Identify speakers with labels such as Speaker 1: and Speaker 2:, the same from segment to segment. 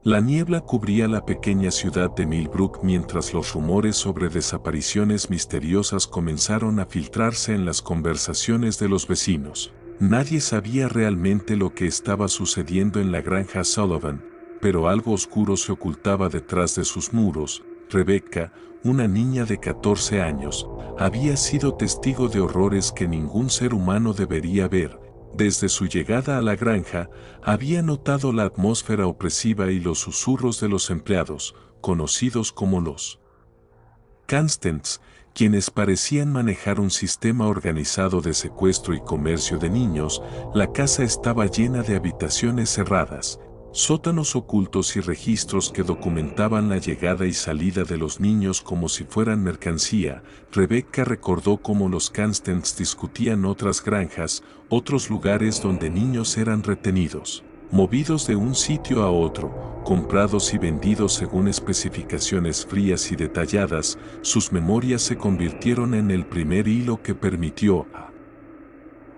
Speaker 1: La niebla cubría la pequeña ciudad de Millbrook mientras los rumores sobre desapariciones misteriosas comenzaron a filtrarse en las conversaciones de los vecinos. Nadie sabía realmente lo que estaba sucediendo en la granja Sullivan, pero algo oscuro se ocultaba detrás de sus muros. Rebecca, una niña de 14 años, había sido testigo de horrores que ningún ser humano debería ver. Desde su llegada a la granja, había notado la atmósfera opresiva y los susurros de los empleados, conocidos como los Constants, quienes parecían manejar un sistema organizado de secuestro y comercio de niños. La casa estaba llena de habitaciones cerradas, sótanos ocultos y registros que documentaban la llegada y salida de los niños como si fueran mercancía. Rebecca recordó cómo los Constants discutían otras granjas, otros lugares donde niños eran retenidos, movidos de un sitio a otro, comprados y vendidos según especificaciones frías y detalladas. Sus memorias se convirtieron en el primer hilo que permitió a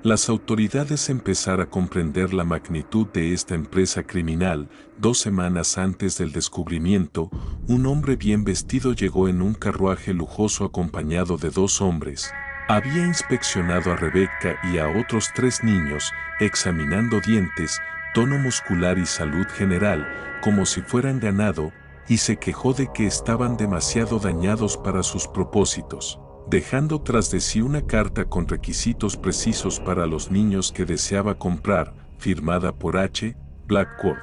Speaker 1: las autoridades empezar a comprender la magnitud de esta empresa criminal. 2 semanas antes del descubrimiento, un hombre bien vestido llegó en un carruaje lujoso acompañado de 2 hombres. Había inspeccionado a Rebecca y a otros 3 niños, examinando dientes, tono muscular y salud general, como si fueran ganado, y se quejó de que estaban demasiado dañados para sus propósitos, dejando tras de sí una carta con requisitos precisos para los niños que deseaba comprar, firmada por H. Blackwood,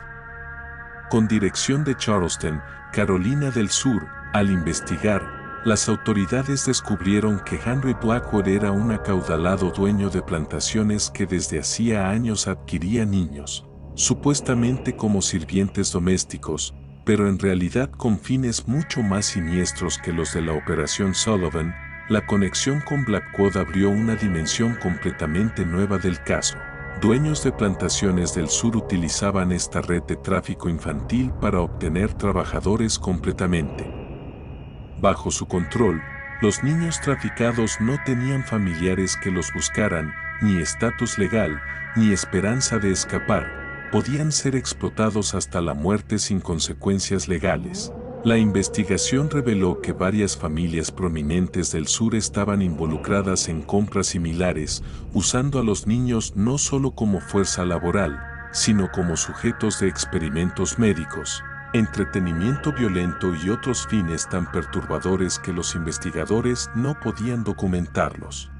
Speaker 1: con dirección de Charleston, Carolina del Sur. Al investigar, las autoridades descubrieron que Henry Blackwood era un acaudalado dueño de plantaciones que desde hacía años adquiría niños, supuestamente como sirvientes domésticos, pero en realidad con fines mucho más siniestros que los de la Operación Sullivan. La conexión con Blackwood abrió una dimensión completamente nueva del caso. Dueños de plantaciones del sur utilizaban esta red de tráfico infantil para obtener trabajadores completamente bajo su control. Los niños traficados no tenían familiares que los buscaran, ni estatus legal, ni esperanza de escapar. Podían ser explotados hasta la muerte sin consecuencias legales. La investigación reveló que varias familias prominentes del sur estaban involucradas en compras similares, usando a los niños no solo como fuerza laboral, sino como sujetos de experimentos médicos, entretenimiento violento y otros fines tan perturbadores que los investigadores no podían documentarlos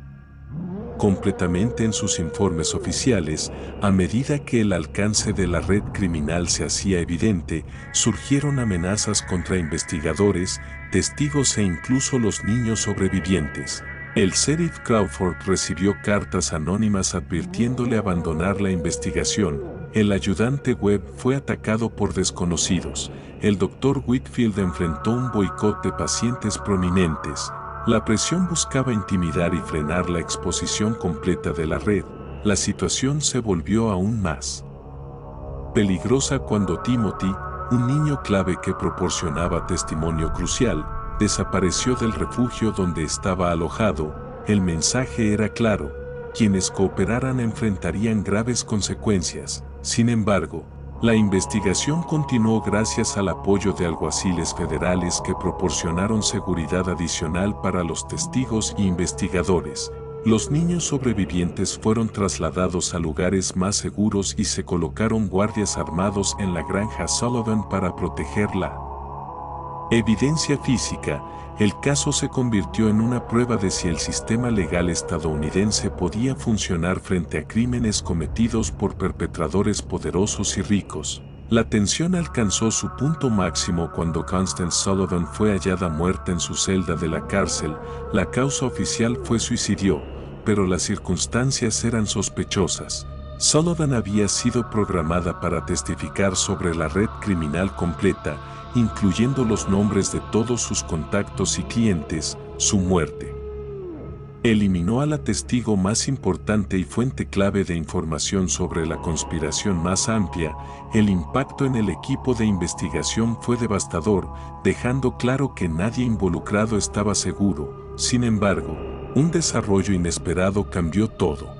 Speaker 1: completamente en sus informes oficiales. A medida que el alcance de la red criminal se hacía evidente, surgieron amenazas contra investigadores, testigos e incluso los niños sobrevivientes. El sheriff Crawford recibió cartas anónimas advirtiéndole abandonar la investigación. El ayudante Webb fue atacado por desconocidos. El Dr. Whitfield enfrentó un boicot de pacientes prominentes. La presión buscaba intimidar y frenar la exposición completa de la red. La situación se volvió aún más peligrosa cuando Timothy, un niño clave que proporcionaba testimonio crucial, desapareció del refugio donde estaba alojado. El mensaje era claro: quienes cooperaran enfrentarían graves consecuencias. Sin embargo, la investigación continuó gracias al apoyo de alguaciles federales que proporcionaron seguridad adicional para los testigos e investigadores. Los niños sobrevivientes fueron trasladados a lugares más seguros y se colocaron guardias armados en la granja Sullivan para protegerla. Evidencia física. El caso se convirtió en una prueba de si el sistema legal estadounidense podía funcionar frente a crímenes cometidos por perpetradores poderosos y ricos. La tensión alcanzó su punto máximo cuando Constance Sullivan fue hallada muerta en su celda de la cárcel. La causa oficial fue suicidio, pero las circunstancias eran sospechosas. Sullivan había sido programada para testificar sobre la red criminal completa, incluyendo los nombres de todos sus contactos y clientes. Su muerte eliminó a la testigo más importante y fuente clave de información sobre la conspiración más amplia. El impacto en el equipo de investigación fue devastador, dejando claro que nadie involucrado estaba seguro. Sin embargo, un desarrollo inesperado cambió todo.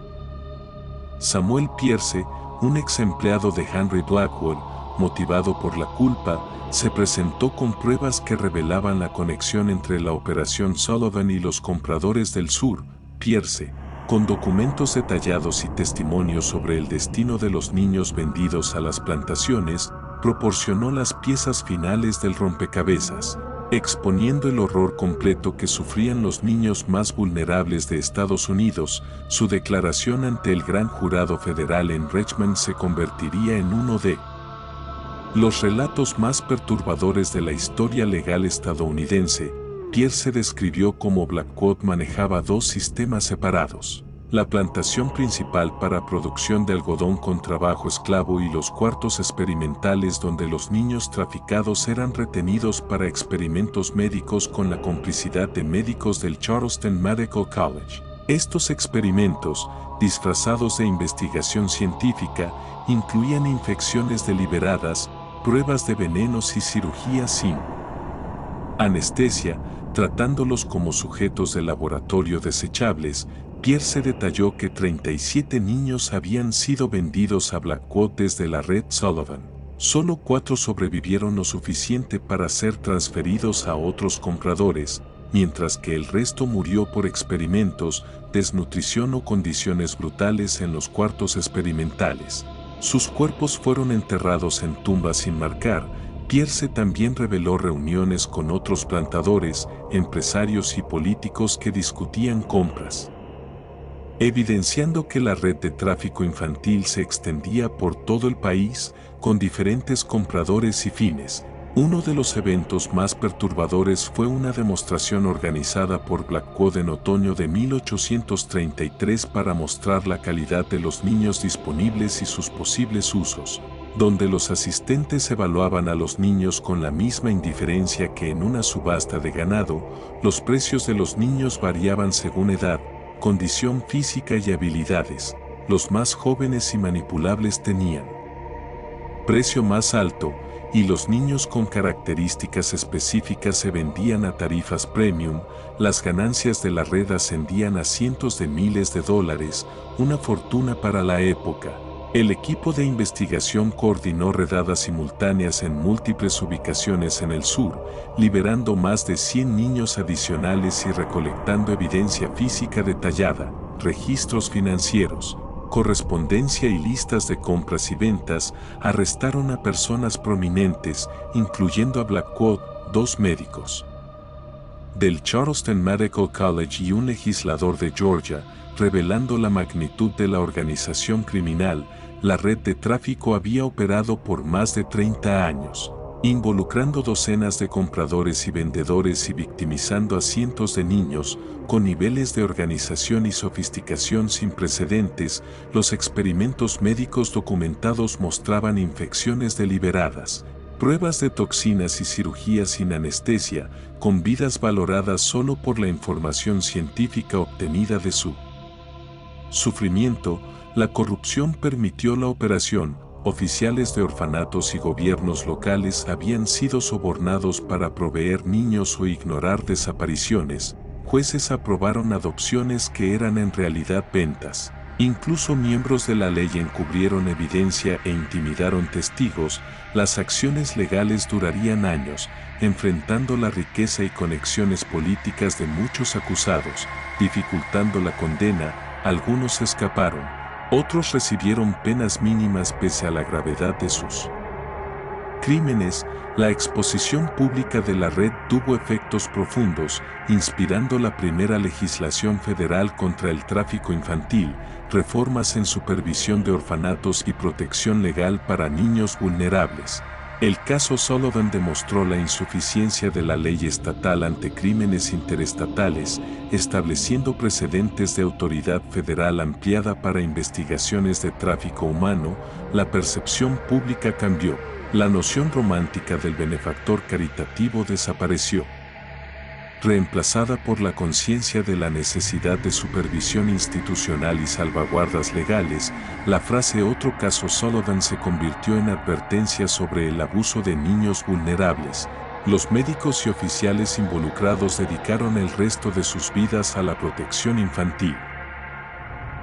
Speaker 1: Samuel Pierce, un ex empleado de Henry Blackwood, motivado por la culpa, se presentó con pruebas que revelaban la conexión entre la Operación Sullivan y los compradores del sur, Pierce, con documentos detallados y testimonios sobre el destino de los niños vendidos a las plantaciones, proporcionó las piezas finales del rompecabezas, exponiendo el horror completo que sufrían los niños más vulnerables de Estados Unidos. Su declaración ante el gran jurado federal en Richmond se convertiría en uno de los relatos más perturbadores de la historia legal estadounidense. Pierce describió cómo Blackwood manejaba dos sistemas separados: la plantación principal para producción de algodón con trabajo esclavo y los cuartos experimentales donde los niños traficados eran retenidos para experimentos médicos con la complicidad de médicos del Charleston Medical College. Estos experimentos, disfrazados de investigación científica, incluían infecciones deliberadas, pruebas de venenos y cirugías sin anestesia, tratándolos como sujetos de laboratorio desechables. Pierce detalló que 37 niños habían sido vendidos a Blackwood desde la red Sullivan. Solo 4 sobrevivieron lo suficiente para ser transferidos a otros compradores, mientras que el resto murió por experimentos, desnutrición o condiciones brutales en los cuartos experimentales. Sus cuerpos fueron enterrados en tumbas sin marcar. Pierce también reveló reuniones con otros plantadores, empresarios y políticos que discutían compras, evidenciando que la red de tráfico infantil se extendía por todo el país, con diferentes compradores y fines. Uno de los eventos más perturbadores fue una demostración organizada por Blackwood en otoño de 1833 para mostrar la calidad de los niños disponibles y sus posibles usos, donde los asistentes evaluaban a los niños con la misma indiferencia que en una subasta de ganado. Los precios de los niños variaban según edad, condición física y habilidades. Los más jóvenes y manipulables tenían precio más alto, y los niños con características específicas se vendían a tarifas premium. Las ganancias de la red ascendían a cientos de miles de dólares, una fortuna para la época. El equipo de investigación coordinó redadas simultáneas en múltiples ubicaciones en el sur, liberando más de 100 niños adicionales y recolectando evidencia física detallada, registros financieros, correspondencia y listas de compras y ventas. Arrestaron a personas prominentes, incluyendo a Blackwood, 2 médicos del Charleston Medical College y un legislador de Georgia, revelando la magnitud de la organización criminal. La red de tráfico había operado por más de 30 años, involucrando docenas de compradores y vendedores y victimizando a cientos de niños, con niveles de organización y sofisticación sin precedentes. Los experimentos médicos documentados mostraban infecciones deliberadas, pruebas de toxinas y cirugías sin anestesia, con vidas valoradas solo por la información científica obtenida de su sufrimiento. La corrupción permitió la operación. Oficiales de orfanatos y gobiernos locales habían sido sobornados para proveer niños o ignorar desapariciones. Jueces aprobaron adopciones que eran en realidad ventas. Incluso miembros de la ley encubrieron evidencia e intimidaron testigos. Las acciones legales durarían años, enfrentando la riqueza y conexiones políticas de muchos acusados, dificultando la condena. Algunos escaparon. Otros recibieron penas mínimas pese a la gravedad de sus crímenes. La exposición pública de la red tuvo efectos profundos, inspirando la primera legislación federal contra el tráfico infantil, reformas en supervisión de orfanatos y protección legal para niños vulnerables. El caso Sullivan demostró la insuficiencia de la ley estatal ante crímenes interestatales, estableciendo precedentes de autoridad federal ampliada para investigaciones de tráfico humano. La percepción pública cambió. La noción romántica del benefactor caritativo desapareció, reemplazada por la conciencia de la necesidad de supervisión institucional y salvaguardas legales. La frase "otro caso Sullivan" se convirtió en advertencia sobre el abuso de niños vulnerables. Los médicos y oficiales involucrados dedicaron el resto de sus vidas a la protección infantil.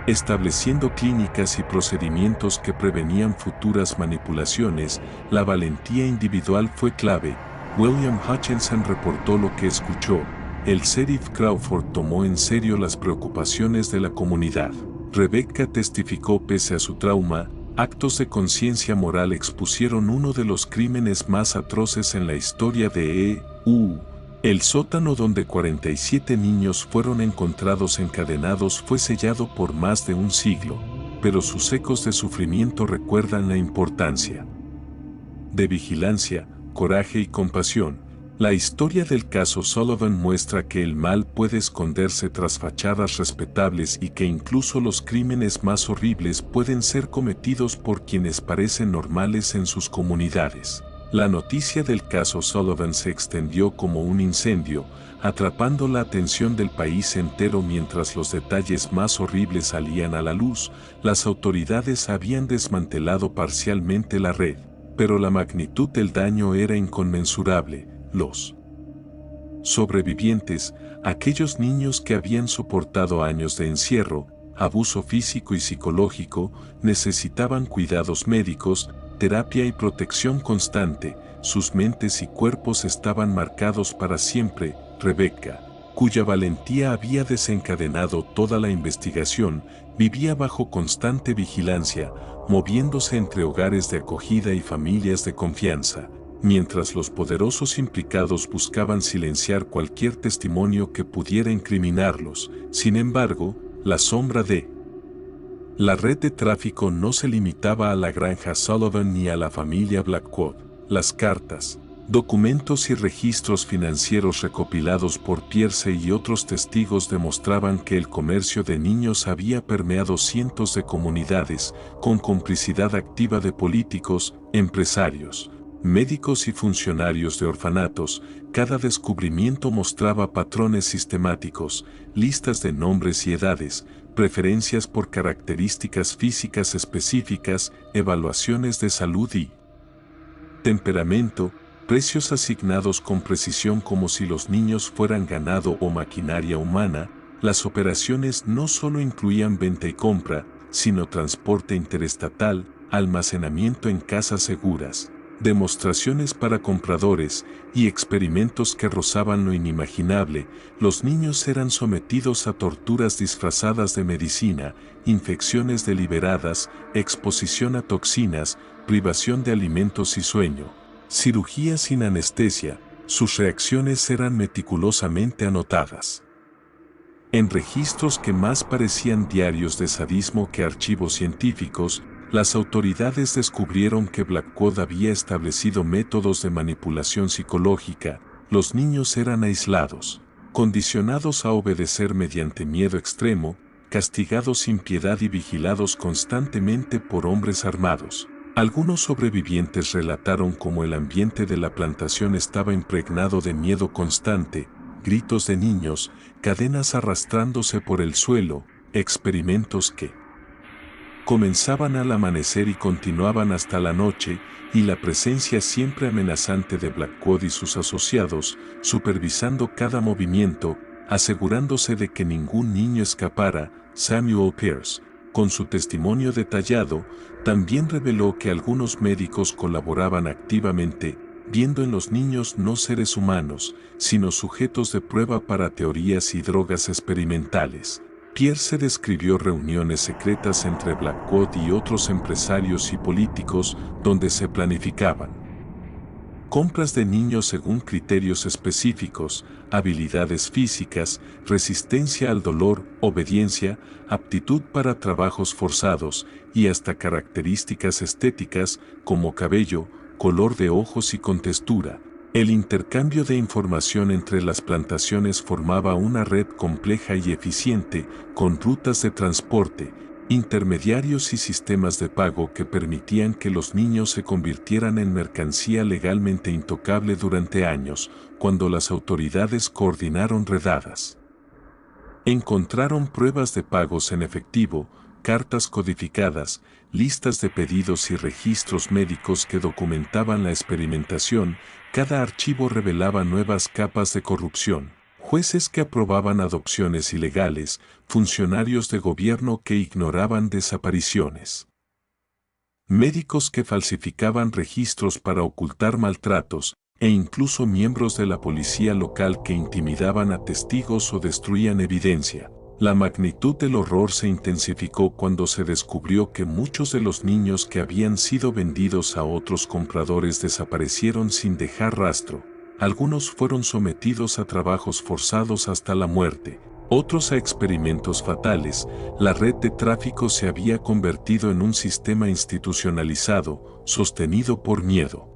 Speaker 1: estableciendo clínicas y procedimientos que prevenían futuras manipulaciones. La valentía individual fue clave. William Hutchinson reportó lo que escuchó. El sheriff Crawford tomó en serio las preocupaciones de la comunidad. Rebecca testificó pese a su trauma. Actos de conciencia moral expusieron uno de los crímenes más atroces en la historia de E.U. El sótano donde 47 niños fueron encontrados encadenados fue sellado por más de un siglo, pero sus ecos de sufrimiento recuerdan la importancia de vigilancia, coraje y compasión. La historia del caso Sullivan muestra que el mal puede esconderse tras fachadas respetables y que incluso los crímenes más horribles pueden ser cometidos por quienes parecen normales en sus comunidades. La noticia del caso Sullivan se extendió como un incendio, atrapando la atención del país entero mientras los detalles más horribles salían a la luz. Las autoridades habían desmantelado parcialmente la red, pero la magnitud del daño era inconmensurable. Los sobrevivientes, aquellos niños que habían soportado años de encierro, abuso físico y psicológico, necesitaban cuidados médicos, terapia y protección constante. Sus mentes y cuerpos estaban marcados para siempre. Rebecca, cuya valentía había desencadenado toda la investigación, vivía bajo constante vigilancia, moviéndose entre hogares de acogida y familias de confianza, mientras los poderosos implicados buscaban silenciar cualquier testimonio que pudiera incriminarlos. Sin embargo, la sombra de la red de tráfico no se limitaba a la granja Sullivan ni a la familia Blackwood. Las cartas, documentos y registros financieros recopilados por Pierce y otros testigos demostraban que el comercio de niños había permeado cientos de comunidades, con complicidad activa de políticos, empresarios, médicos y funcionarios de orfanatos. Cada descubrimiento mostraba patrones sistemáticos, listas de nombres y edades, preferencias por características físicas específicas, evaluaciones de salud y temperamento, precios asignados con precisión como si los niños fueran ganado o maquinaria humana. Las operaciones no solo incluían venta y compra, sino transporte interestatal, almacenamiento en casas seguras, demostraciones para compradores y experimentos que rozaban lo inimaginable. Los niños eran sometidos a torturas disfrazadas de medicina, infecciones deliberadas, exposición a toxinas, privación de alimentos y sueño, cirugía sin anestesia. Sus reacciones eran meticulosamente anotadas en registros que más parecían diarios de sadismo que archivos científicos. Las autoridades descubrieron que Blackwood había establecido métodos de manipulación psicológica. Los niños eran aislados, condicionados a obedecer mediante miedo extremo, castigados sin piedad y vigilados constantemente por hombres armados. Algunos sobrevivientes relataron cómo el ambiente de la plantación estaba impregnado de miedo constante, gritos de niños, cadenas arrastrándose por el suelo, experimentos que comenzaban al amanecer y continuaban hasta la noche, y la presencia siempre amenazante de Blackwood y sus asociados, supervisando cada movimiento, asegurándose de que ningún niño escapara. Samuel Pierce, con su testimonio detallado, también reveló que algunos médicos colaboraban activamente, viendo en los niños no seres humanos, sino sujetos de prueba para teorías y drogas experimentales. Pierce describió reuniones secretas entre Blackwood y otros empresarios y políticos donde se planificaban compras de niños según criterios específicos, habilidades físicas, resistencia al dolor, obediencia, aptitud para trabajos forzados y hasta características estéticas como cabello, color de ojos y contextura. El intercambio de información entre las plantaciones formaba una red compleja y eficiente, con rutas de transporte, intermediarios y sistemas de pago que permitían que los niños se convirtieran en mercancía legalmente intocable durante años. Cuando las autoridades coordinaron redadas, encontraron pruebas de pagos en efectivo, cartas codificadas, listas de pedidos y registros médicos que documentaban la experimentación. Cada archivo revelaba nuevas capas de corrupción, jueces que aprobaban adopciones ilegales, funcionarios de gobierno que ignoraban desapariciones, médicos que falsificaban registros para ocultar maltratos, e incluso miembros de la policía local que intimidaban a testigos o destruían evidencia. La magnitud del horror se intensificó cuando se descubrió que muchos de los niños que habían sido vendidos a otros compradores desaparecieron sin dejar rastro. Algunos fueron sometidos a trabajos forzados hasta la muerte, otros a experimentos fatales. La red de tráfico se había convertido en un sistema institucionalizado, sostenido por miedo,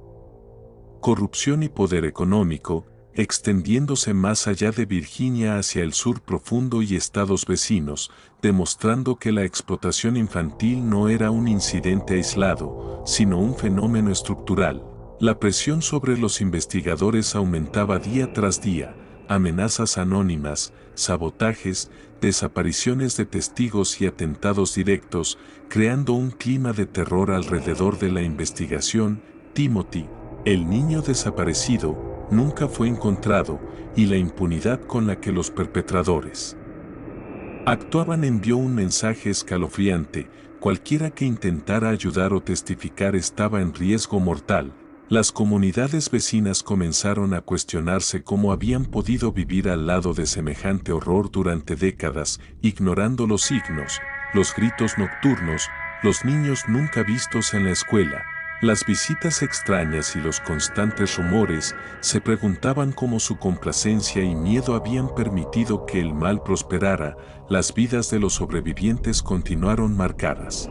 Speaker 1: corrupción y poder económico, extendiéndose más allá de Virginia hacia el sur profundo y estados vecinos, demostrando que la explotación infantil no era un incidente aislado, sino un fenómeno estructural. La presión sobre los investigadores aumentaba día tras día, amenazas anónimas, sabotajes, desapariciones de testigos y atentados directos, creando un clima de terror alrededor de la investigación. Timothy, el niño desaparecido, nunca fue encontrado, y la impunidad con la que los perpetradores actuaban envió un mensaje escalofriante: cualquiera que intentara ayudar o testificar estaba en riesgo mortal. Las comunidades vecinas comenzaron a cuestionarse cómo habían podido vivir al lado de semejante horror durante décadas, ignorando los signos, los gritos nocturnos, los niños nunca vistos en la escuela, las visitas extrañas y los constantes rumores. Se preguntaban cómo su complacencia y miedo habían permitido que el mal prosperara. Las vidas de los sobrevivientes continuaron marcadas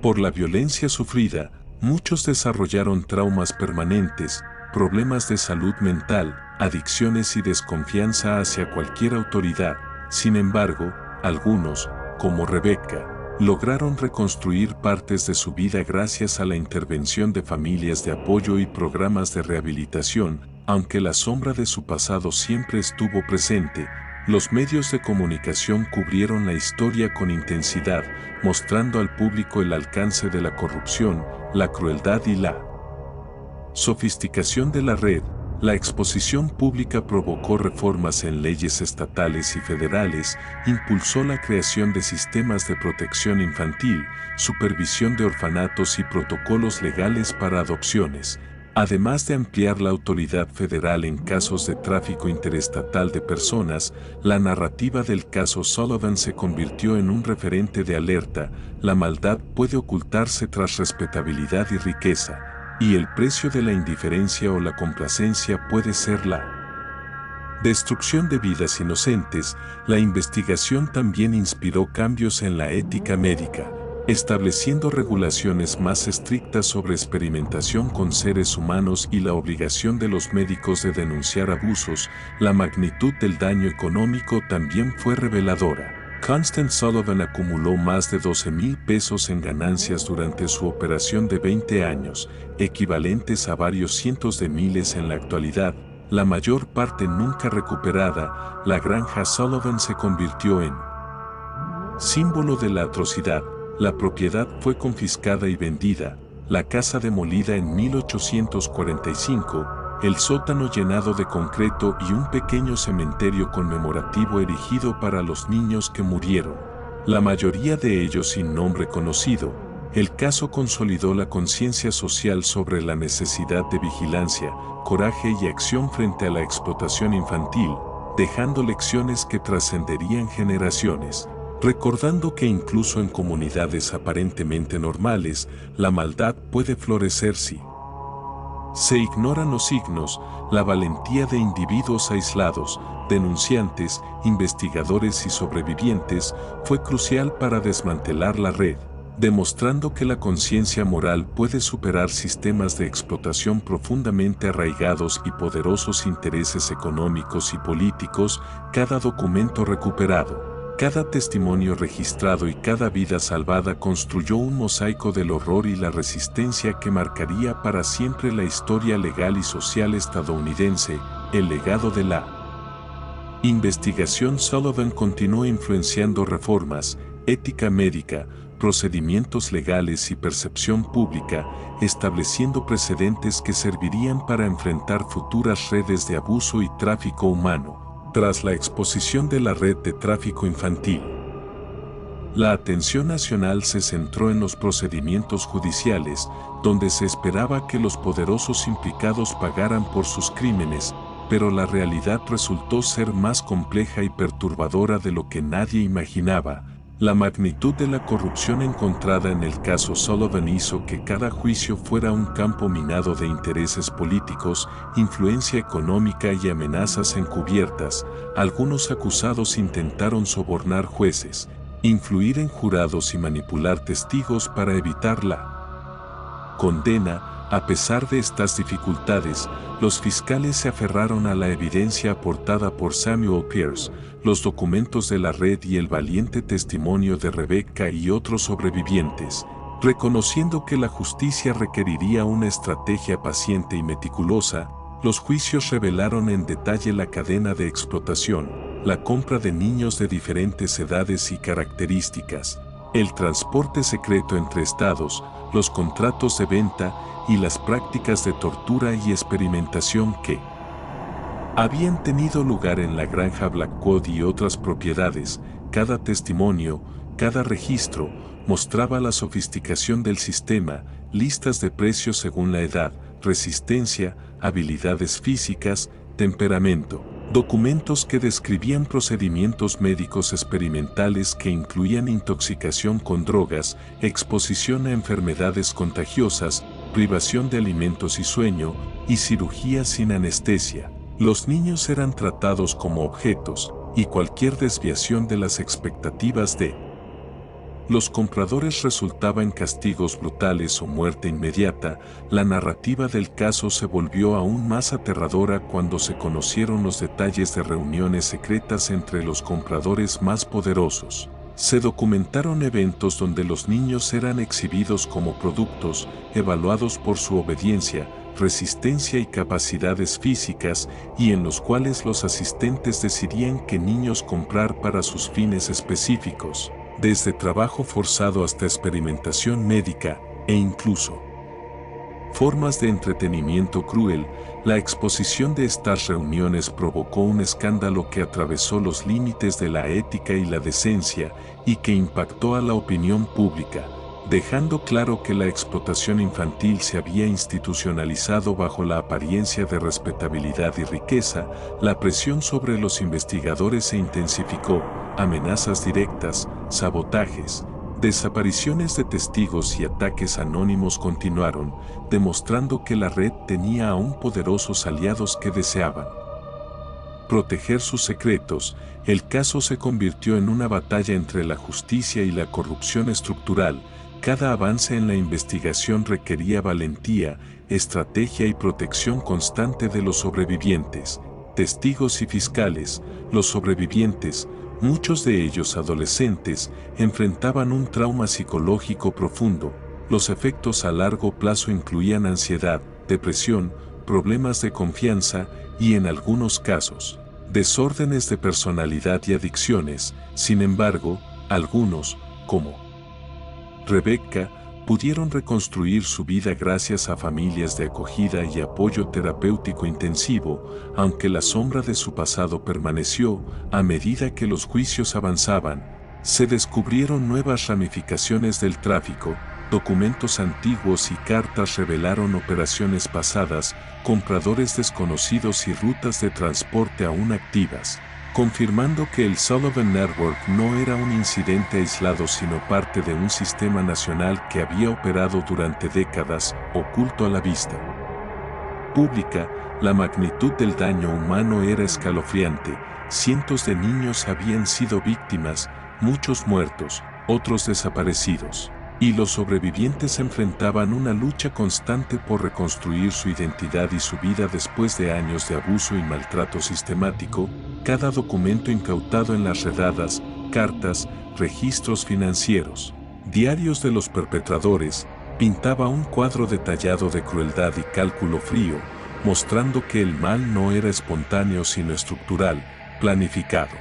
Speaker 1: por la violencia sufrida. Muchos desarrollaron traumas permanentes, problemas de salud mental, adicciones y desconfianza hacia cualquier autoridad. Sin embargo, algunos, como Rebecca, lograron reconstruir partes de su vida gracias a la intervención de familias de apoyo y programas de rehabilitación. Aunque la sombra de su pasado siempre estuvo presente, los medios de comunicación cubrieron la historia con intensidad, mostrando al público el alcance de la corrupción, la crueldad y la sofisticación de la red. La exposición pública provocó reformas en leyes estatales y federales, impulsó la creación de sistemas de protección infantil, supervisión de orfanatos y protocolos legales para adopciones, además de ampliar la autoridad federal en casos de tráfico interestatal de personas. La narrativa del caso Sullivan se convirtió en un referente de alerta: la maldad puede ocultarse tras respetabilidad y riqueza, y el precio de la indiferencia o la complacencia puede ser la destrucción de vidas inocentes. La investigación también inspiró cambios en la ética médica, estableciendo regulaciones más estrictas sobre experimentación con seres humanos y la obligación de los médicos de denunciar abusos. La magnitud del daño económico también fue reveladora. Constance Sullivan acumuló más de $12,000 pesos en ganancias durante su operación de 20 años, equivalentes a varios cientos de miles en la actualidad, la mayor parte nunca recuperada. La granja Sullivan se convirtió en símbolo de la atrocidad. La propiedad fue confiscada y vendida, la casa demolida en 1845, el sótano llenado de concreto y un pequeño cementerio conmemorativo erigido para los niños que murieron, la mayoría de ellos sin nombre conocido. El caso consolidó la conciencia social sobre la necesidad de vigilancia, coraje y acción frente a la explotación infantil, dejando lecciones que trascenderían generaciones, recordando que incluso en comunidades aparentemente normales, la maldad puede florecer si se ignoran los signos. La valentía de individuos aislados, denunciantes, investigadores y sobrevivientes fue crucial para desmantelar la red, demostrando que la conciencia moral puede superar sistemas de explotación profundamente arraigados y poderosos intereses económicos y políticos. Cada documento recuperado, cada testimonio registrado y cada vida salvada construyó un mosaico del horror y la resistencia que marcaría para siempre la historia legal y social estadounidense. El legado de la investigación Sullivan continuó influenciando reformas, ética médica, procedimientos legales y percepción pública, estableciendo precedentes que servirían para enfrentar futuras redes de abuso y tráfico humano. tras la exposición de la red de tráfico infantil. La atención nacional se centró en los procedimientos judiciales, donde se esperaba que los poderosos implicados pagaran por sus crímenes, pero la realidad resultó ser más compleja y perturbadora de lo que nadie imaginaba. La magnitud de la corrupción encontrada en el caso Sullivan hizo que cada juicio fuera un campo minado de intereses políticos, influencia económica y amenazas encubiertas. Algunos acusados intentaron sobornar jueces, influir en jurados y manipular testigos para evitar la condena. A pesar de estas dificultades, los fiscales se aferraron a la evidencia aportada por Samuel Pierce, los documentos de la red y el valiente testimonio de Rebecca y otros sobrevivientes, reconociendo que la justicia requeriría una estrategia paciente y meticulosa. Los juicios revelaron en detalle la cadena de explotación, la compra de niños de diferentes edades y características, el transporte secreto entre estados, los contratos de venta y las prácticas de tortura y experimentación que habían tenido lugar en la granja Blackwood y otras propiedades. Cada testimonio, cada registro, mostraba la sofisticación del sistema, listas de precios según la edad, resistencia, habilidades físicas, temperamento. Documentos que describían procedimientos médicos experimentales que incluían intoxicación con drogas, exposición a enfermedades contagiosas, privación de alimentos y sueño, y cirugía sin anestesia. Los niños eran tratados como objetos, y cualquier desviación de las expectativas de los compradores resultaba en castigos brutales o muerte inmediata. La narrativa del caso se volvió aún más aterradora cuando se conocieron los detalles de reuniones secretas entre los compradores más poderosos. Se documentaron eventos donde los niños eran exhibidos como productos, evaluados por su obediencia, resistencia y capacidades físicas, y en los cuales los asistentes decidían qué niños comprar para sus fines específicos, desde trabajo forzado hasta experimentación médica, e incluso formas de entretenimiento cruel. La exposición de estas reuniones provocó un escándalo que atravesó los límites de la ética y la decencia, y que impactó a la opinión pública, dejando claro que la explotación infantil se había institucionalizado bajo la apariencia de respetabilidad y riqueza. La presión sobre los investigadores se intensificó, amenazas directas, sabotajes, desapariciones de testigos y ataques anónimos continuaron, demostrando que la red tenía aún poderosos aliados que deseaban proteger sus secretos. El caso se convirtió en una batalla entre la justicia y la corrupción estructural. Cada avance en la investigación requería valentía, estrategia y protección constante de los sobrevivientes, testigos y fiscales. Los sobrevivientes, muchos de ellos adolescentes, enfrentaban un trauma psicológico profundo. Los efectos a largo plazo incluían ansiedad, depresión, problemas de confianza y, en algunos casos, desórdenes de personalidad y adicciones. Sin embargo, algunos, como Rebecca, pudieron reconstruir su vida gracias a familias de acogida y apoyo terapéutico intensivo, aunque la sombra de su pasado permaneció. A medida que los juicios avanzaban, se descubrieron nuevas ramificaciones del tráfico. Documentos antiguos y cartas revelaron operaciones pasadas, compradores desconocidos y rutas de transporte aún activas, confirmando que el Sullivan Network no era un incidente aislado sino parte de un sistema nacional que había operado durante décadas, oculto a la vista pública. La magnitud del daño humano era escalofriante. Cientos de niños habían sido víctimas, muchos muertos, otros desaparecidos, y los sobrevivientes enfrentaban una lucha constante por reconstruir su identidad y su vida después de años de abuso y maltrato sistemático. Cada documento incautado en las redadas, cartas, registros financieros, diarios de los perpetradores, pintaba un cuadro detallado de crueldad y cálculo frío, mostrando que el mal no era espontáneo sino estructural, planificado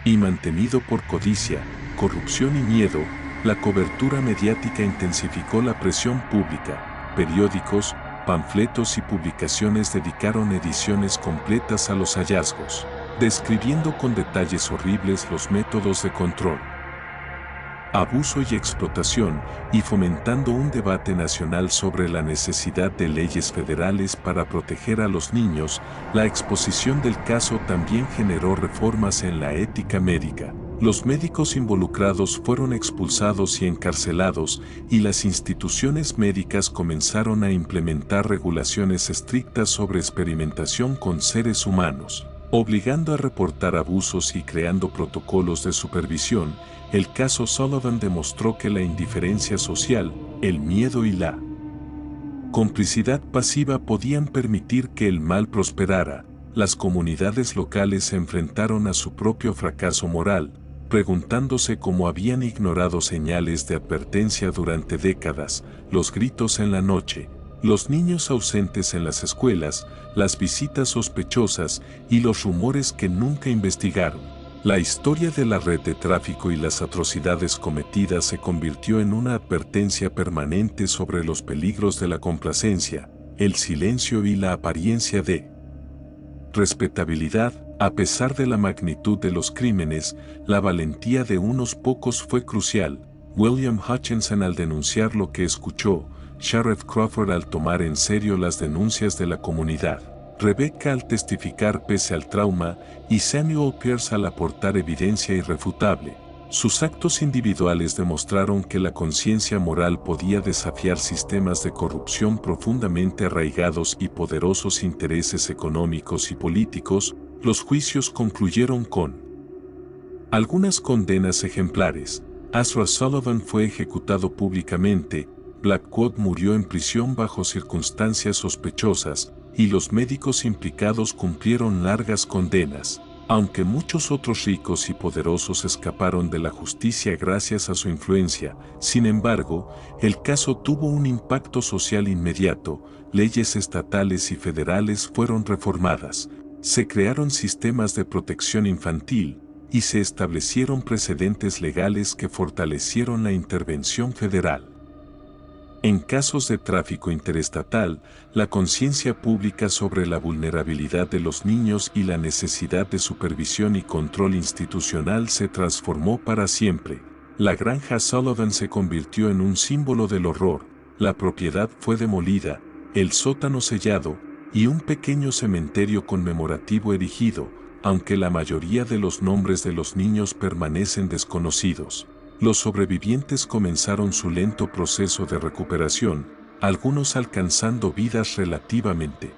Speaker 1: y mantenido por codicia, corrupción y miedo. La cobertura mediática intensificó la presión pública. Periódicos, panfletos y publicaciones dedicaron ediciones completas a los hallazgos. describiendo con detalles horribles los métodos de control, abuso y explotación, y fomentando un debate nacional sobre la necesidad de leyes federales para proteger a los niños. La exposición del caso también generó reformas en la ética médica. Los médicos involucrados fueron expulsados y encarcelados, y las instituciones médicas comenzaron a implementar regulaciones estrictas sobre experimentación con seres humanos, obligando a reportar abusos y creando protocolos de supervisión. El caso Sullivan demostró que la indiferencia social, el miedo y la complicidad pasiva podían permitir que el mal prosperara. Las comunidades locales se enfrentaron a su propio fracaso moral, preguntándose cómo habían ignorado señales de advertencia durante décadas, los gritos en la noche, los niños ausentes en las escuelas, las visitas sospechosas y los rumores que nunca investigaron. La historia de la red de tráfico y las atrocidades cometidas se convirtió en una advertencia permanente sobre los peligros de la complacencia, el silencio y la apariencia de respetabilidad. A pesar de la magnitud de los crímenes, la valentía de unos pocos fue crucial. William Hutchinson al denunciar lo que escuchó, Sheriff Crawford al tomar en serio las denuncias de la comunidad, Rebecca al testificar pese al trauma, y Samuel Pierce al aportar evidencia irrefutable. Sus actos individuales demostraron que la conciencia moral podía desafiar sistemas de corrupción profundamente arraigados y poderosos intereses económicos y políticos. Los juicios concluyeron con algunas condenas ejemplares. Ezra Sullivan fue ejecutado públicamente, Blackwood murió en prisión bajo circunstancias sospechosas, y los médicos implicados cumplieron largas condenas. Aunque muchos otros ricos y poderosos escaparon de la justicia gracias a su influencia, sin embargo, el caso tuvo un impacto social inmediato. Leyes estatales y federales fueron reformadas, se crearon sistemas de protección infantil, y se establecieron precedentes legales que fortalecieron la intervención federal. En casos de tráfico interestatal, la conciencia pública sobre la vulnerabilidad de los niños y la necesidad de supervisión y control institucional se transformó para siempre. La granja Sullivan se convirtió en un símbolo del horror, la propiedad fue demolida, el sótano sellado, y un pequeño cementerio conmemorativo erigido, aunque la mayoría de los nombres de los niños permanecen desconocidos. Los sobrevivientes comenzaron su lento proceso de recuperación, algunos alcanzando vidas relativamente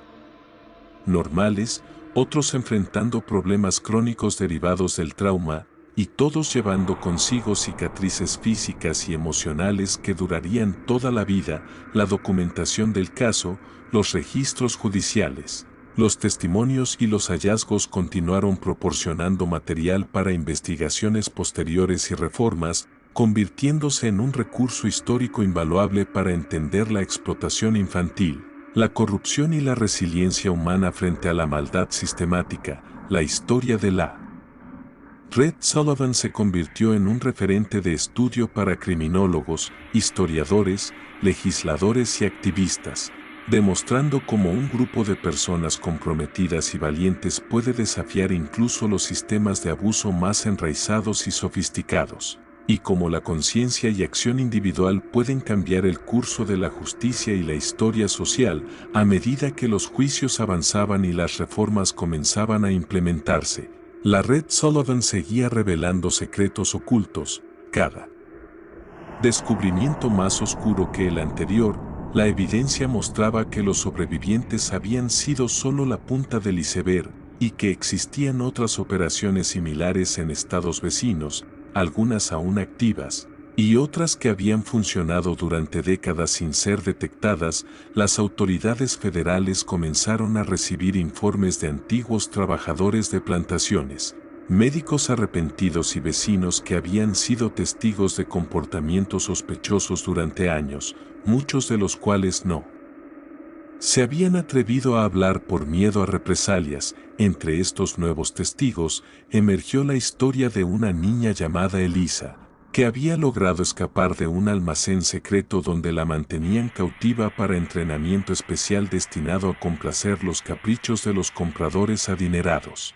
Speaker 1: normales, otros enfrentando problemas crónicos derivados del trauma, y todos llevando consigo cicatrices físicas y emocionales que durarían toda la vida. La documentación del caso, los registros judiciales, los testimonios y los hallazgos continuaron proporcionando material para investigaciones posteriores y reformas, convirtiéndose en un recurso histórico invaluable para entender la explotación infantil, la corrupción y la resiliencia humana frente a la maldad sistemática. La historia de la Red Sullivan se convirtió en un referente de estudio para criminólogos, historiadores, legisladores y activistas, demostrando cómo un grupo de personas comprometidas y valientes puede desafiar incluso los sistemas de abuso más enraizados y sofisticados, y cómo la conciencia y acción individual pueden cambiar el curso de la justicia y la historia social. A medida que los juicios avanzaban y las reformas comenzaban a implementarse, la Red Sullivan seguía revelando secretos ocultos. Cada descubrimiento más oscuro que el anterior, la evidencia mostraba que los sobrevivientes habían sido solo la punta del iceberg, y que existían otras operaciones similares en estados vecinos, algunas aún activas, y otras que habían funcionado durante décadas sin ser detectadas. Las autoridades federales comenzaron a recibir informes de antiguos trabajadores de plantaciones, médicos arrepentidos y vecinos que habían sido testigos de comportamientos sospechosos durante años, muchos de los cuales no se habían atrevido a hablar por miedo a represalias. Entre estos nuevos testigos, emergió la historia de una niña llamada Elisa, que había logrado escapar de un almacén secreto donde la mantenían cautiva para entrenamiento especial destinado a complacer los caprichos de los compradores adinerados.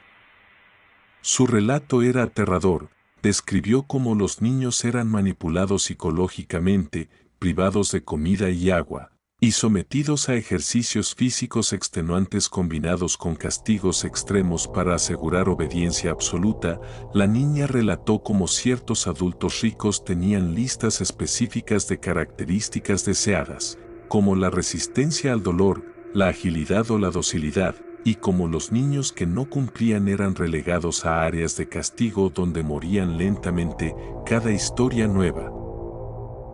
Speaker 1: Su relato era aterrador. Describió cómo los niños eran manipulados psicológicamente, privados de comida y agua, y sometidos a ejercicios físicos extenuantes combinados con castigos extremos para asegurar obediencia absoluta. La niña relató cómo ciertos adultos ricos tenían listas específicas de características deseadas, como la resistencia al dolor, la agilidad o la docilidad, y como los niños que no cumplían eran relegados a áreas de castigo donde morían lentamente. Cada historia nueva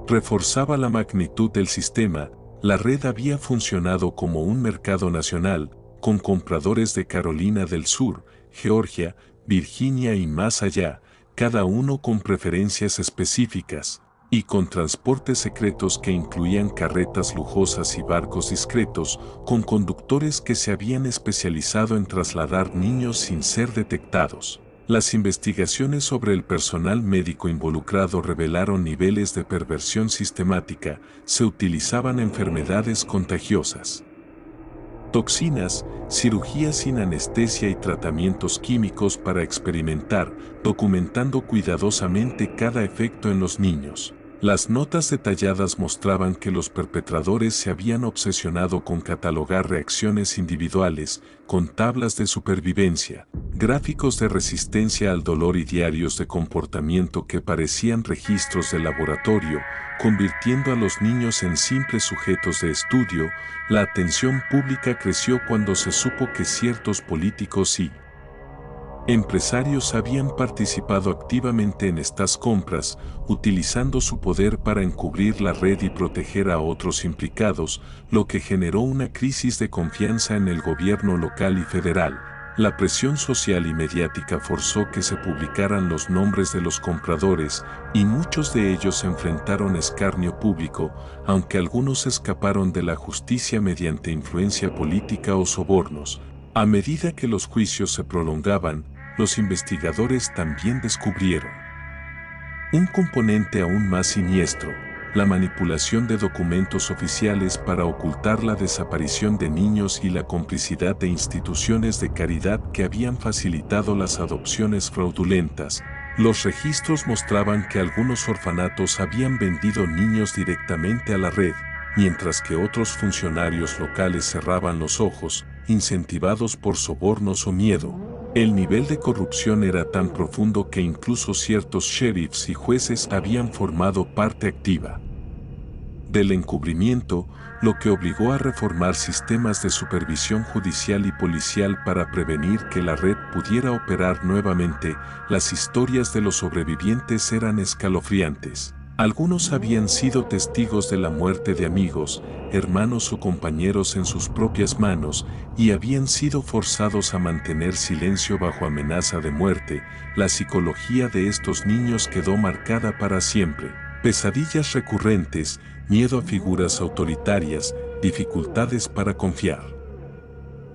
Speaker 1: reforzaba la magnitud del sistema. La red había funcionado como un mercado nacional, con compradores de Carolina del Sur, Georgia, Virginia y más allá, cada uno con preferencias específicas, y con transportes secretos que incluían carretas lujosas y barcos discretos, con conductores que se habían especializado en trasladar niños sin ser detectados. Las investigaciones sobre el personal médico involucrado revelaron niveles de perversión sistemática. Se utilizaban enfermedades contagiosas, toxinas, cirugías sin anestesia y tratamientos químicos para experimentar, documentando cuidadosamente cada efecto en los niños. Las notas detalladas mostraban que los perpetradores se habían obsesionado con catalogar reacciones individuales, con tablas de supervivencia, gráficos de resistencia al dolor y diarios de comportamiento que parecían registros de laboratorio, convirtiendo a los niños en simples sujetos de estudio. La atención pública creció cuando se supo que ciertos políticos y empresarios habían participado activamente en estas compras, utilizando su poder para encubrir la red y proteger a otros implicados, lo que generó una crisis de confianza en el gobierno local y federal. La presión social y mediática forzó que se publicaran los nombres de los compradores, y muchos de ellos enfrentaron escarnio público, aunque algunos escaparon de la justicia mediante influencia política o sobornos. A medida que los juicios se prolongaban, los investigadores también descubrieron un componente aún más siniestro: la manipulación de documentos oficiales para ocultar la desaparición de niños y la complicidad de instituciones de caridad que habían facilitado las adopciones fraudulentas. Los registros mostraban que algunos orfanatos habían vendido niños directamente a la red, mientras que otros funcionarios locales cerraban los ojos, incentivados por sobornos o miedo. El nivel de corrupción era tan profundo que incluso ciertos sheriffs y jueces habían formado parte activa del encubrimiento, lo que obligó a reformar sistemas de supervisión judicial y policial para prevenir que la red pudiera operar nuevamente. Las historias de los sobrevivientes eran escalofriantes. Algunos habían sido testigos de la muerte de amigos, hermanos o compañeros en sus propias manos, y habían sido forzados a mantener silencio bajo amenaza de muerte. La psicología de estos niños quedó marcada para siempre. Pesadillas recurrentes, miedo a figuras autoritarias, dificultades para confiar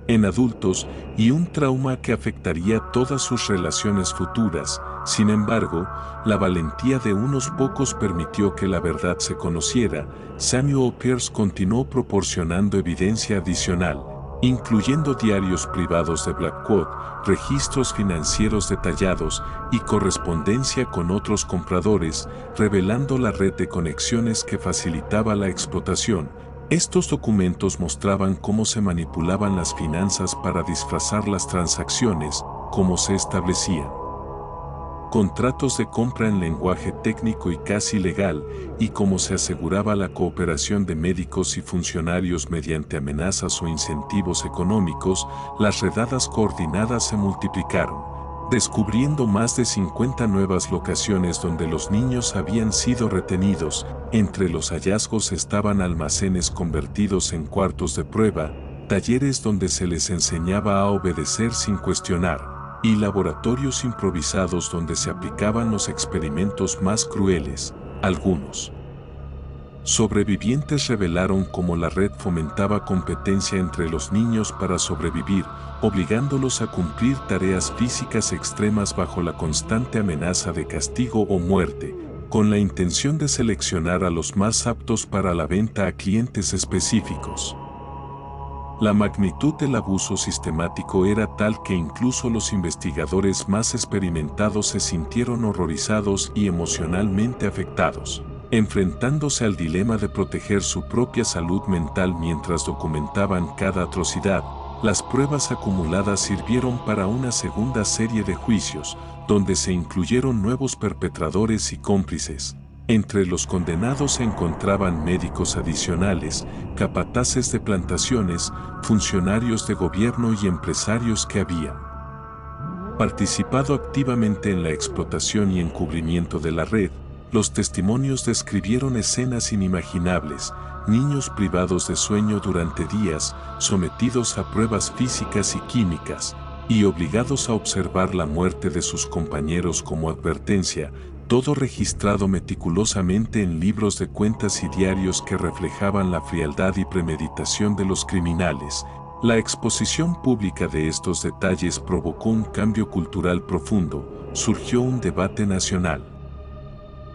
Speaker 1: en adultos y un trauma que afectaría todas sus relaciones futuras. Sin embargo, la valentía de unos pocos permitió que la verdad se conociera. Samuel Pierce continuó proporcionando evidencia adicional, incluyendo diarios privados de Blackwood, registros financieros detallados y correspondencia con otros compradores, revelando la red de conexiones que facilitaba la explotación. Estos documentos mostraban cómo se manipulaban las finanzas para disfrazar las transacciones, cómo se establecían contratos de compra en lenguaje técnico y casi legal, y cómo se aseguraba la cooperación de médicos y funcionarios mediante amenazas o incentivos económicos. Las redadas coordinadas se multiplicaron, descubriendo más de 50 nuevas locaciones donde los niños habían sido retenidos. Entre los hallazgos estaban almacenes convertidos en cuartos de prueba, talleres donde se les enseñaba a obedecer sin cuestionar, y laboratorios improvisados donde se aplicaban los experimentos más crueles. Algunos sobrevivientes revelaron cómo la red fomentaba competencia entre los niños para sobrevivir, obligándolos a cumplir tareas físicas extremas bajo la constante amenaza de castigo o muerte, con la intención de seleccionar a los más aptos para la venta a clientes específicos. La magnitud del abuso sistemático era tal que incluso los investigadores más experimentados se sintieron horrorizados y emocionalmente afectados, enfrentándose al dilema de proteger su propia salud mental mientras documentaban cada atrocidad. Las pruebas acumuladas sirvieron para una segunda serie de juicios, donde se incluyeron nuevos perpetradores y cómplices. Entre los condenados se encontraban médicos adicionales, capataces de plantaciones, funcionarios de gobierno y empresarios que habían participado activamente en la explotación y encubrimiento de la red. Los testimonios describieron escenas inimaginables, niños privados de sueño durante días, sometidos a pruebas físicas y químicas, y obligados a observar la muerte de sus compañeros como advertencia, todo registrado meticulosamente en libros de cuentas y diarios que reflejaban la frialdad y premeditación de los criminales. La exposición pública de estos detalles provocó un cambio cultural profundo. Surgió un debate nacional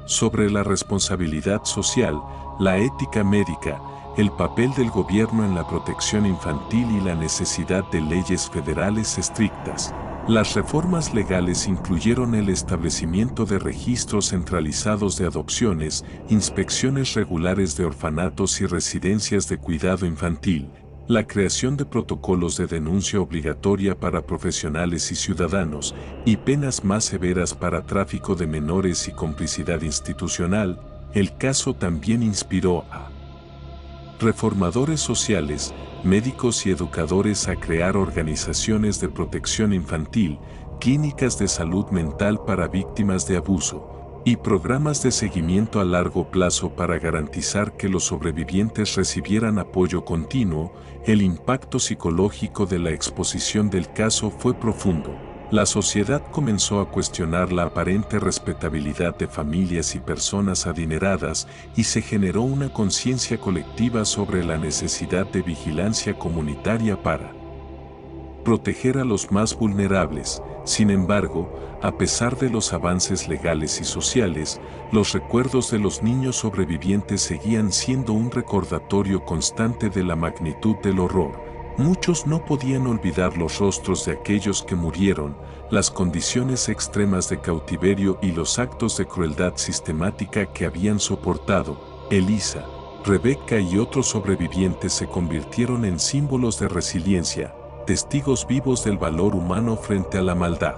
Speaker 1: sobre la responsabilidad social, la ética médica, el papel del gobierno en la protección infantil y la necesidad de leyes federales estrictas. Las reformas legales incluyeron el establecimiento de registros centralizados de adopciones, inspecciones regulares de orfanatos y residencias de cuidado infantil, la creación de protocolos de denuncia obligatoria para profesionales y ciudadanos, y penas más severas para tráfico de menores y complicidad institucional. El caso también inspiró a reformadores sociales, médicos y educadores a crear organizaciones de protección infantil, clínicas de salud mental para víctimas de abuso, y programas de seguimiento a largo plazo para garantizar que los sobrevivientes recibieran apoyo continuo. El impacto psicológico de la exposición del caso fue profundo. La sociedad comenzó a cuestionar la aparente respetabilidad de familias y personas adineradas y se generó una conciencia colectiva sobre la necesidad de vigilancia comunitaria para proteger a los más vulnerables. Sin embargo, a pesar de los avances legales y sociales, los recuerdos de los niños sobrevivientes seguían siendo un recordatorio constante de la magnitud del horror. Muchos no podían olvidar los rostros de aquellos que murieron, las condiciones extremas de cautiverio y los actos de crueldad sistemática que habían soportado. Elisa, Rebecca y otros sobrevivientes se convirtieron en símbolos de resiliencia, testigos vivos del valor humano frente a la maldad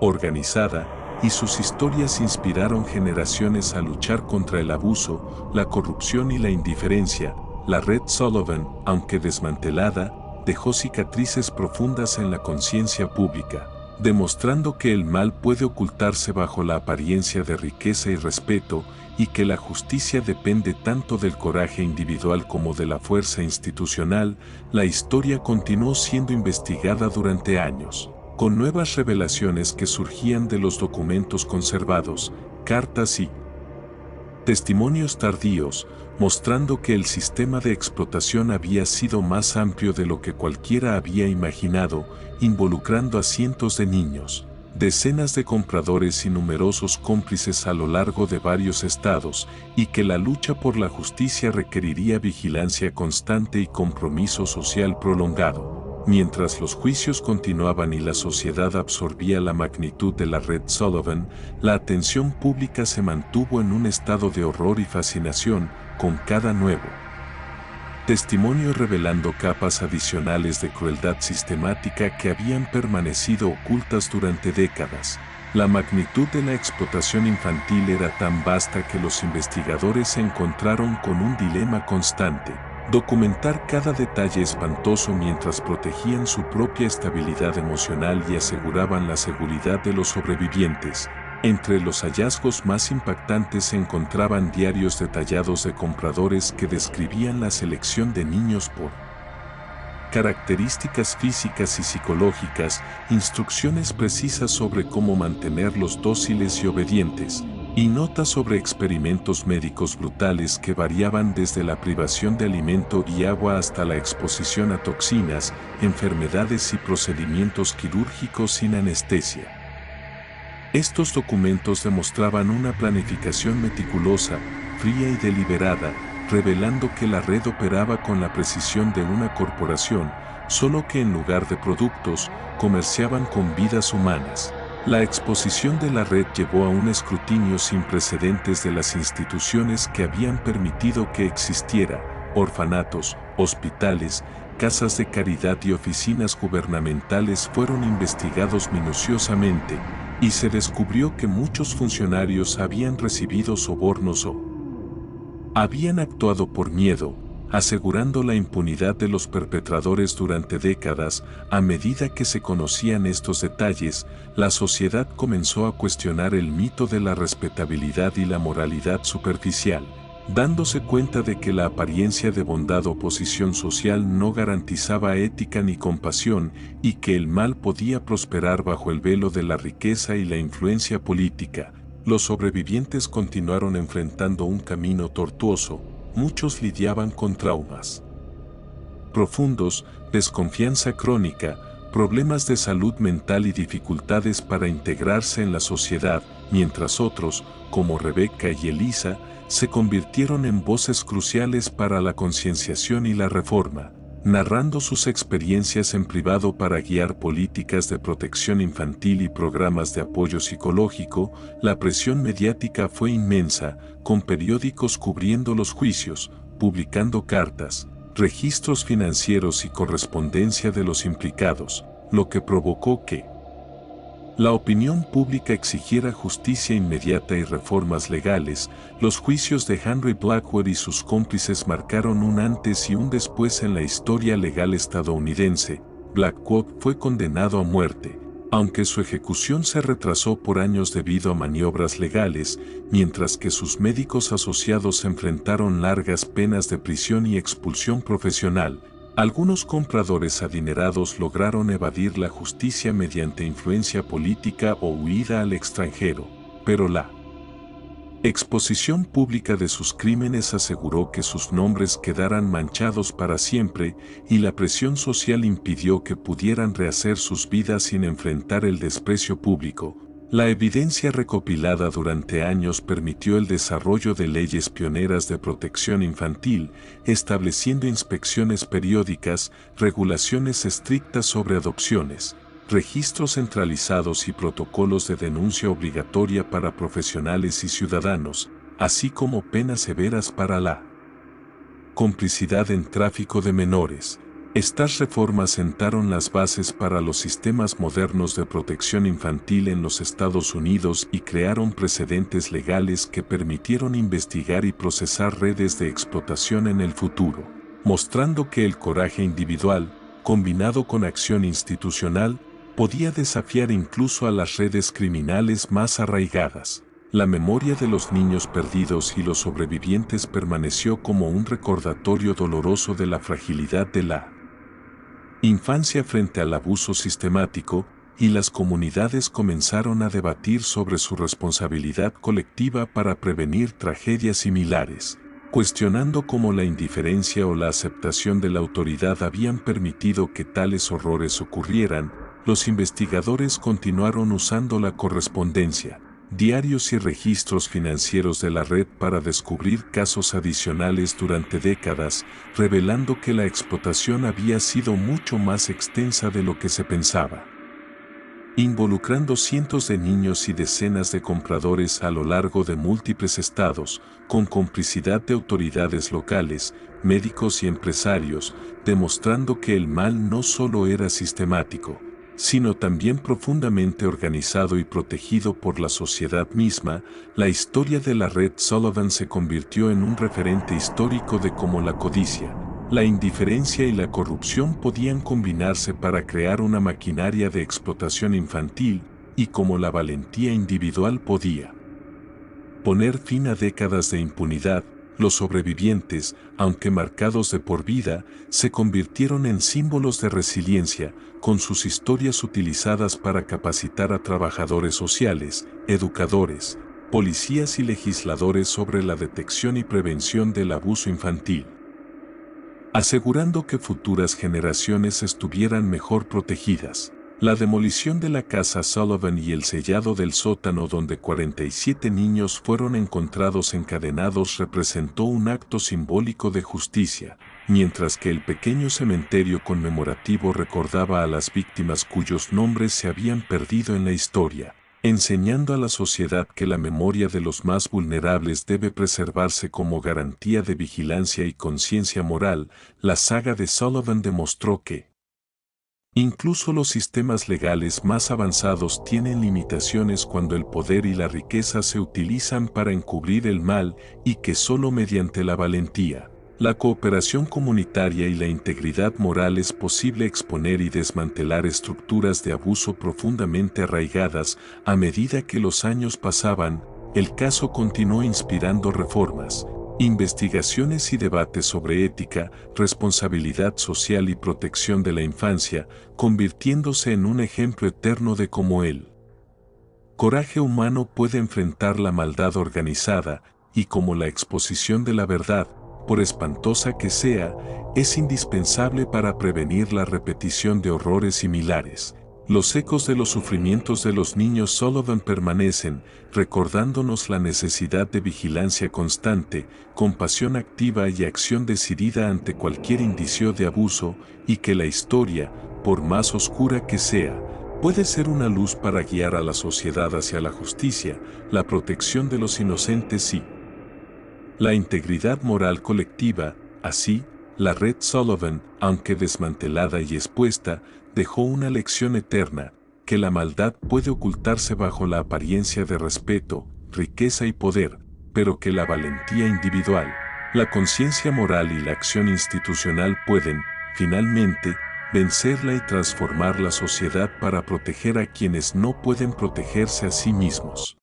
Speaker 1: organizada, y sus historias inspiraron generaciones a luchar contra el abuso, la corrupción y la indiferencia. La red Sullivan, aunque desmantelada, dejó cicatrices profundas en la conciencia pública, demostrando que el mal puede ocultarse bajo la apariencia de riqueza y respeto, y que la justicia depende tanto del coraje individual como de la fuerza institucional. La historia continuó siendo investigada durante años, con nuevas revelaciones que surgían de los documentos conservados, cartas y testimonios tardíos, mostrando que el sistema de explotación había sido más amplio de lo que cualquiera había imaginado, involucrando a cientos de niños, decenas de compradores y numerosos cómplices a lo largo de varios estados, y que la lucha por la justicia requeriría vigilancia constante y compromiso social prolongado. Mientras los juicios continuaban y la sociedad absorbía la magnitud de la red Sullivan, la atención pública se mantuvo en un estado de horror y fascinación, con cada nuevo testimonio revelando capas adicionales de crueldad sistemática que habían permanecido ocultas durante décadas. La magnitud de la explotación infantil era tan vasta que los investigadores se encontraron con un dilema constante: documentar cada detalle espantoso mientras protegían su propia estabilidad emocional y aseguraban la seguridad de los sobrevivientes. Entre los hallazgos más impactantes se encontraban diarios detallados de compradores que describían la selección de niños por características físicas y psicológicas, instrucciones precisas sobre cómo mantenerlos dóciles y obedientes, y notas sobre experimentos médicos brutales que variaban desde la privación de alimento y agua hasta la exposición a toxinas, enfermedades y procedimientos quirúrgicos sin anestesia. Estos documentos demostraban una planificación meticulosa, fría y deliberada, revelando que la red operaba con la precisión de una corporación, solo que en lugar de productos, comerciaban con vidas humanas. La exposición de la red llevó a un escrutinio sin precedentes de las instituciones que habían permitido que existiera: orfanatos, hospitales, casas de caridad y oficinas gubernamentales fueron investigados minuciosamente, y se descubrió que muchos funcionarios habían recibido sobornos o habían actuado por miedo, asegurando la impunidad de los perpetradores durante décadas. A medida que se conocían estos detalles, la sociedad comenzó a cuestionar el mito de la respetabilidad y la moralidad superficial, dándose cuenta de que la apariencia de bondad o posición social no garantizaba ética ni compasión, y que el mal podía prosperar bajo el velo de la riqueza y la influencia política. Los sobrevivientes continuaron enfrentando un camino tortuoso. Muchos lidiaban con traumas profundos, desconfianza crónica, problemas de salud mental y dificultades para integrarse en la sociedad, mientras otros, como Rebecca y Elisa, se convirtieron en voces cruciales para la concienciación y la reforma, narrando sus experiencias en privado para guiar políticas de protección infantil y programas de apoyo psicológico. La presión mediática fue inmensa, con periódicos cubriendo los juicios, publicando cartas, registros financieros y correspondencia de los implicados, lo que provocó que la opinión pública exigiera justicia inmediata y reformas legales. Los juicios de Henry Blackwell y sus cómplices marcaron un antes y un después en la historia legal estadounidense. Blackwell fue condenado a muerte, aunque su ejecución se retrasó por años debido a maniobras legales, mientras que sus médicos asociados enfrentaron largas penas de prisión y expulsión profesional. Algunos compradores adinerados lograron evadir la justicia mediante influencia política o huida al extranjero, pero la exposición pública de sus crímenes aseguró que sus nombres quedaran manchados para siempre, y la presión social impidió que pudieran rehacer sus vidas sin enfrentar el desprecio público. La evidencia recopilada durante años permitió el desarrollo de leyes pioneras de protección infantil, estableciendo inspecciones periódicas, regulaciones estrictas sobre adopciones, registros centralizados y protocolos de denuncia obligatoria para profesionales y ciudadanos, así como penas severas para la complicidad en tráfico de menores. Estas reformas sentaron las bases para los sistemas modernos de protección infantil en los Estados Unidos y crearon precedentes legales que permitieron investigar y procesar redes de explotación en el futuro, mostrando que el coraje individual, combinado con acción institucional, podía desafiar incluso a las redes criminales más arraigadas. La memoria de los niños perdidos y los sobrevivientes permaneció como un recordatorio doloroso de la fragilidad de la infancia frente al abuso sistemático, y las comunidades comenzaron a debatir sobre su responsabilidad colectiva para prevenir tragedias similares, cuestionando cómo la indiferencia o la aceptación de la autoridad habían permitido que tales horrores ocurrieran. Los investigadores continuaron usando la correspondencia, diarios y registros financieros de la red para descubrir casos adicionales durante décadas, revelando que la explotación había sido mucho más extensa de lo que se pensaba, involucrando cientos de niños y decenas de compradores a lo largo de múltiples estados, con complicidad de autoridades locales, médicos y empresarios, demostrando que el mal no solo era sistemático, sino también profundamente organizado y protegido por la sociedad misma. La historia de la red Sullivan se convirtió en un referente histórico de cómo la codicia, la indiferencia y la corrupción podían combinarse para crear una maquinaria de explotación infantil, y cómo la valentía individual podía poner fin a décadas de impunidad. Los sobrevivientes, aunque marcados de por vida, se convirtieron en símbolos de resiliencia, con sus historias utilizadas para capacitar a trabajadores sociales, educadores, policías y legisladores sobre la detección y prevención del abuso infantil, asegurando que futuras generaciones estuvieran mejor protegidas. La demolición de la casa Sullivan y el sellado del sótano donde 47 niños fueron encontrados encadenados representó un acto simbólico de justicia, mientras que el pequeño cementerio conmemorativo recordaba a las víctimas cuyos nombres se habían perdido en la historia, enseñando a la sociedad que la memoria de los más vulnerables debe preservarse como garantía de vigilancia y conciencia moral. La saga de Sullivan demostró que incluso los sistemas legales más avanzados tienen limitaciones cuando el poder y la riqueza se utilizan para encubrir el mal, y que solo mediante la valentía, la cooperación comunitaria y la integridad moral es posible exponer y desmantelar estructuras de abuso profundamente arraigadas. A medida que los años pasaban, el caso continuó inspirando reformas, investigaciones y debates sobre ética, responsabilidad social y protección de la infancia, convirtiéndose en un ejemplo eterno de cómo el coraje humano puede enfrentar la maldad organizada, y cómo la exposición de la verdad, por espantosa que sea, es indispensable para prevenir la repetición de horrores similares. Los ecos de los sufrimientos de los niños Sullivan permanecen, recordándonos la necesidad de vigilancia constante, compasión activa y acción decidida ante cualquier indicio de abuso, y que la historia, por más oscura que sea, puede ser una luz para guiar a la sociedad hacia la justicia, la protección de los inocentes y la integridad moral colectiva. Así, la red Sullivan, aunque desmantelada y expuesta, dejó una lección eterna, que la maldad puede ocultarse bajo la apariencia de respeto, riqueza y poder, pero que la valentía individual, la conciencia moral y la acción institucional pueden, finalmente, vencerla y transformar la sociedad para proteger a quienes no pueden protegerse a sí mismos.